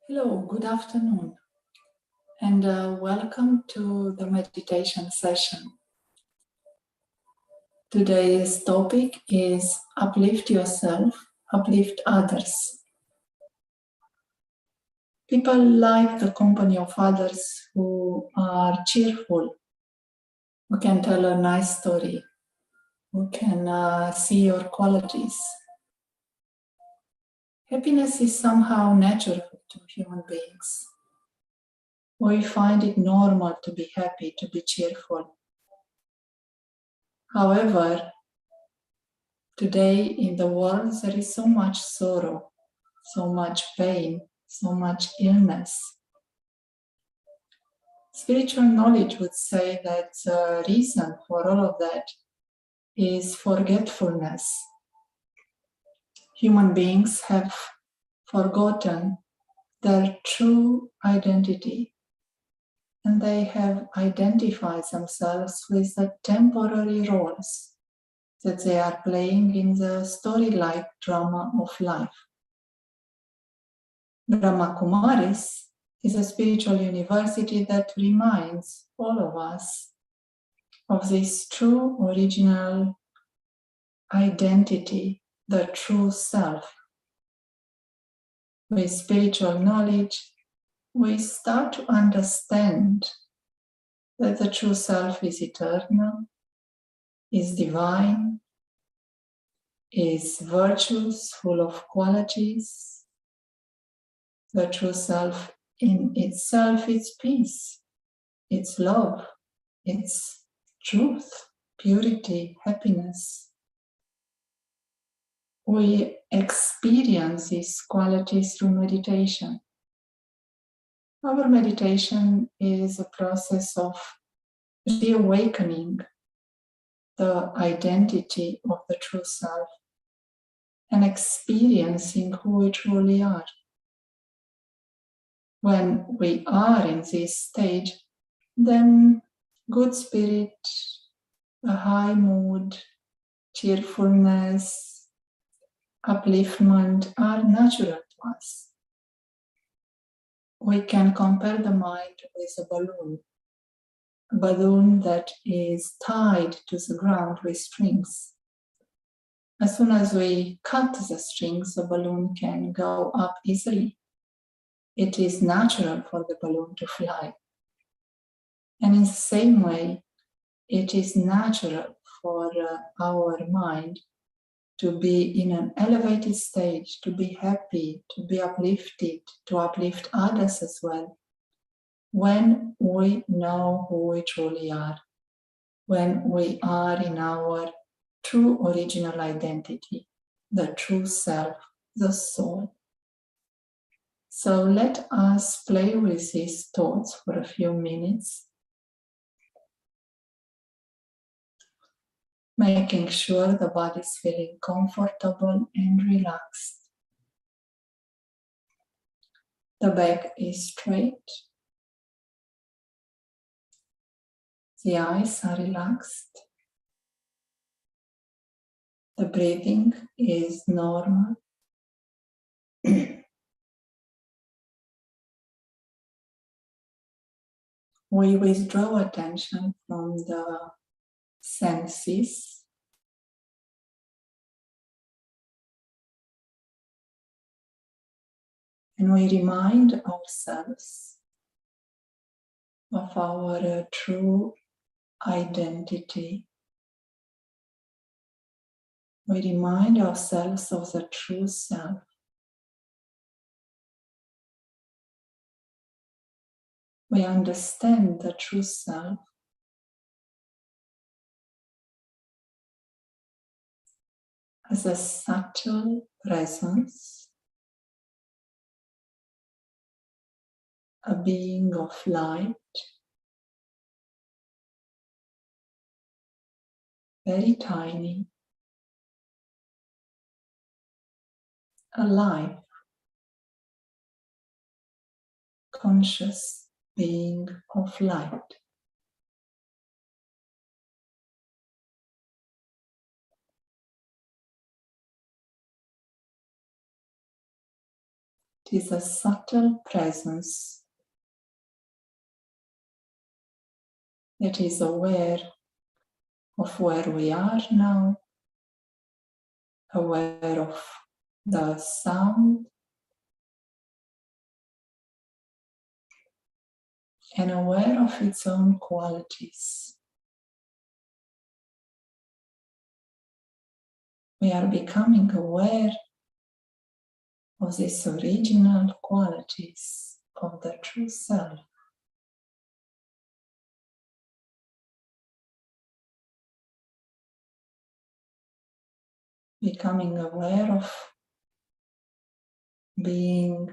Hello, good afternoon, and welcome to the meditation session. Today's topic is uplift yourself, uplift others. People like the company of others who are cheerful, who can tell a nice story, who can see your qualities. Happiness is somehow natural to human beings. We find it normal to be happy, to be cheerful. However, today in the world there is so much sorrow, so much pain, so much illness. Spiritual knowledge would say that the reason for all of that is forgetfulness. Human beings have forgotten their true identity, and they have identified themselves with the temporary roles that they are playing in the story-like drama of life. Brahma Kumaris is a spiritual university that reminds all of us of this true original identity, the true self. With spiritual knowledge, we start to understand that the true self is eternal, is divine, is virtuous, full of qualities. The true self in itself is peace, it's love, it's truth, purity, happiness. We experience these qualities through meditation. Our meditation is a process of reawakening the identity of the true self and experiencing who we truly are. When we are in this stage, then good spirit, a high mood, cheerfulness, upliftment are natural to us. We can compare the mind with a balloon that is tied to the ground with strings. As soon as we cut the strings, the balloon can go up easily. It is natural for the balloon to fly. And in the same way, it is natural for our mind to be in an elevated stage, to be happy, to be uplifted, to uplift others as well, when we know who we truly are, when we are in our true original identity, the true self, the soul. So let us play with these thoughts for a few minutes, making sure the body is feeling comfortable and relaxed. The back is straight. The eyes are relaxed. The breathing is normal. We withdraw attention from the senses and we remind ourselves of our true identity. We remind ourselves of the true self. We understand the true self as a subtle presence, a being of light, very tiny, alive, conscious being of light. It is a subtle presence that is aware of where we are now, aware of the sound, and aware of its own qualities. We are becoming aware of these original qualities of the true self. Becoming aware of being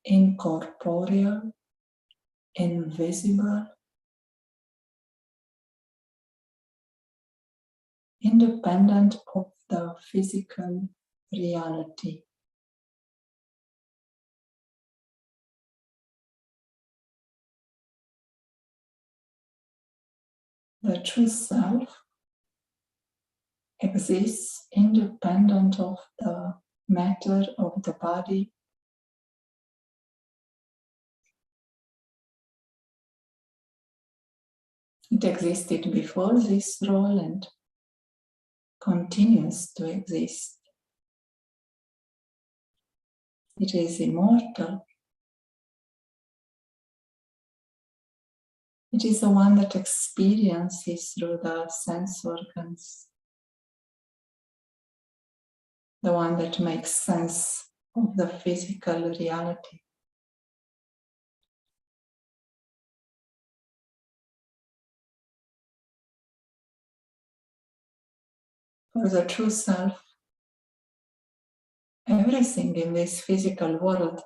incorporeal, invisible, independent of the physical reality. The true self exists independent of the matter of the body, it existed before this role and continues to exist. It is immortal. It is the one that experiences through the sense organs, the one that makes sense of the physical reality. For the true self, everything in this physical world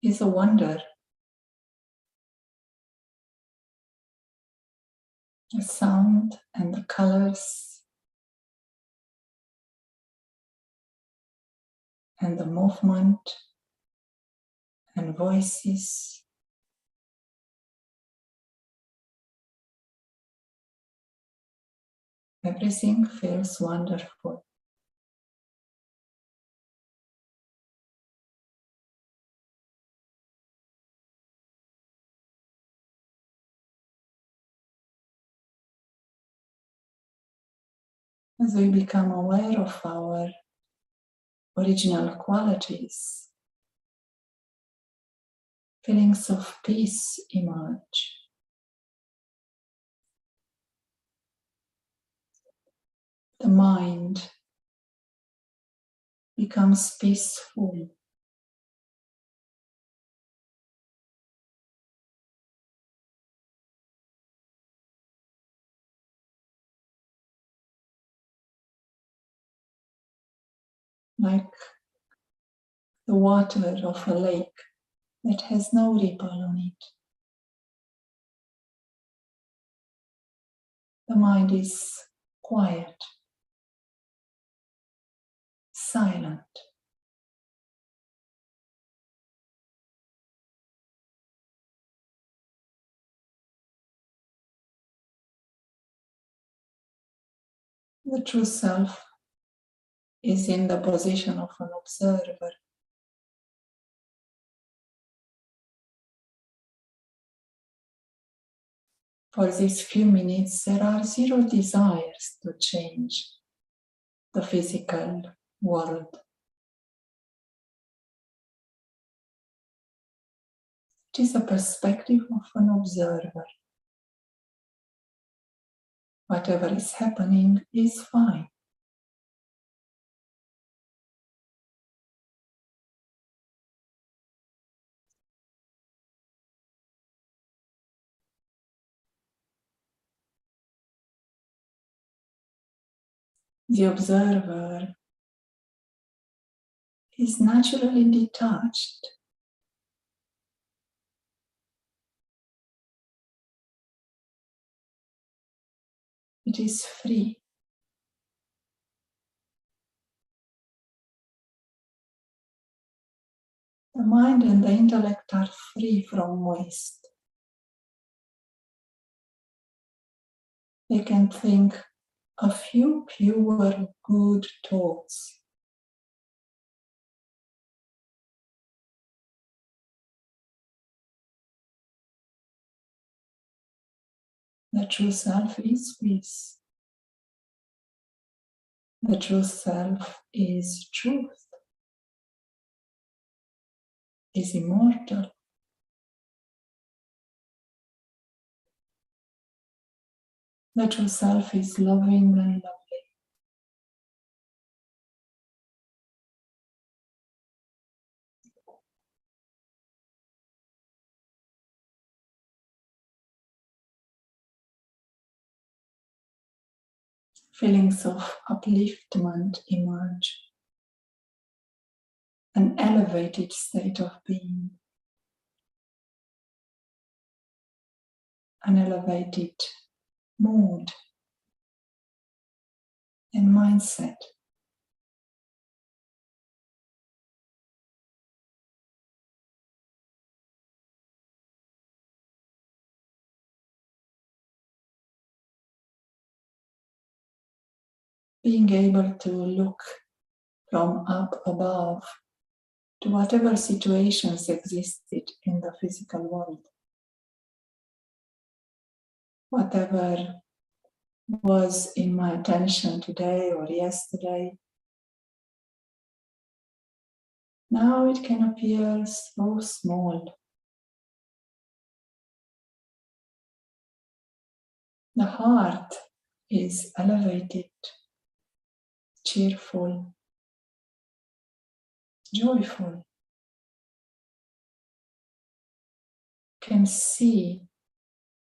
is a wonder. The sound and the colors and the movement and voices. Everything feels wonderful. As we become aware of our original qualities, feelings of peace emerge. The mind becomes peaceful. Like the water of a lake that has no ripple on it. The mind is quiet, silent. The true self is in the position of an observer. For these few minutes, there are zero desires to change the physical world. It is a perspective of an observer. Whatever is happening is fine. The observer is naturally detached. It is free. The mind and the intellect are free from waste. They can think a few pure good thoughts. The true self is peace. The true self is truth, is immortal. The true self is loving and lovely. Feelings of upliftment emerge. An elevated state of being. An elevated mood and mindset. Being able to look from up above to whatever situations existed in the physical world. Whatever was in my attention today or yesterday, now it can appear so small. The heart is elevated, cheerful, joyful, can see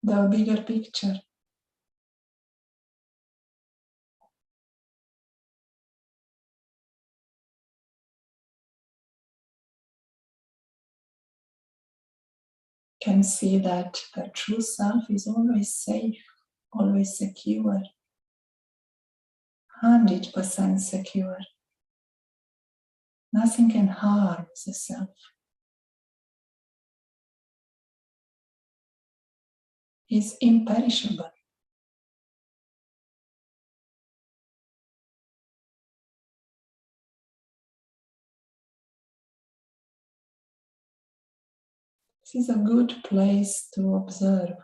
the bigger picture. Can see that the true self is always safe, always secure, 100% secure. Nothing can harm the self. It's imperishable. This is a good place to observe.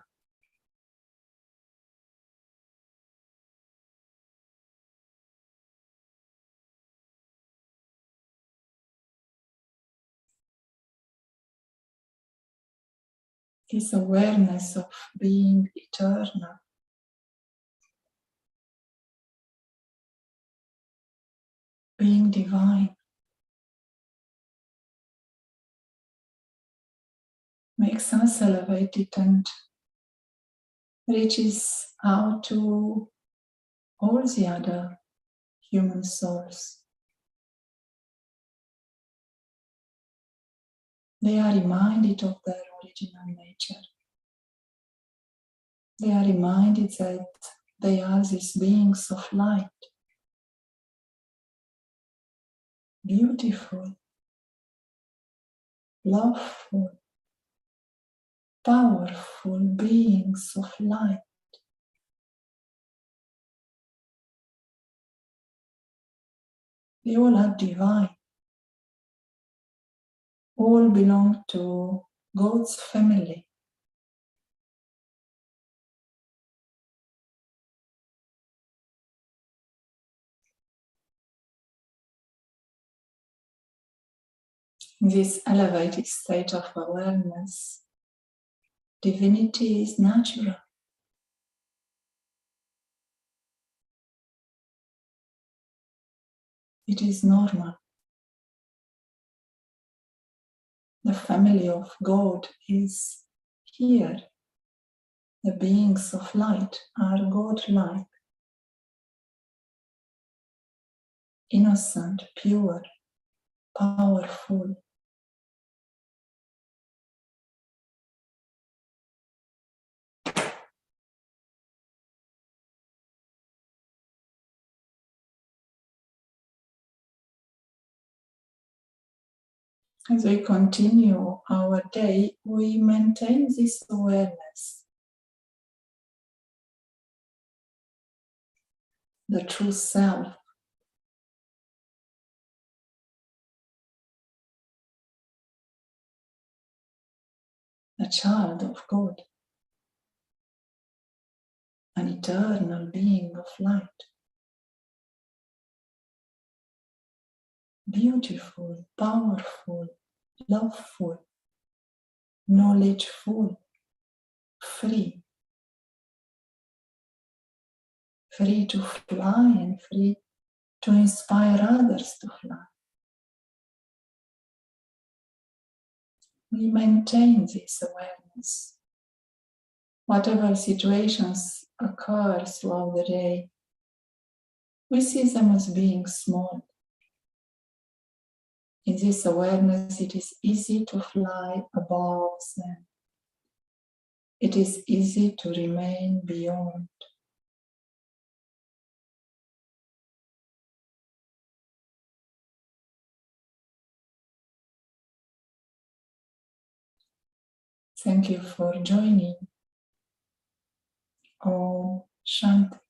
This awareness of being eternal. Being divine. Makes us elevated and reaches out to all the other human souls. They are reminded of their original nature. They are reminded that they are these beings of light. Beautiful, loveful, powerful beings of light. They all are divine. All belong to God's family. In this elevated state of awareness, divinity is natural. It is normal. The family of God is here. The beings of light are God-like, innocent, pure, powerful. As we continue our day, we maintain this awareness. The true self. A child of God. an eternal being of light. Beautiful, powerful, loveful, knowledgeful, free. Free to fly and free to inspire others to fly. We maintain this awareness. Whatever situations occur throughout the day, we see them as being small. In this awareness, it is easy to fly above them. It is easy to remain beyond. Thank you for joining. Om Shanti.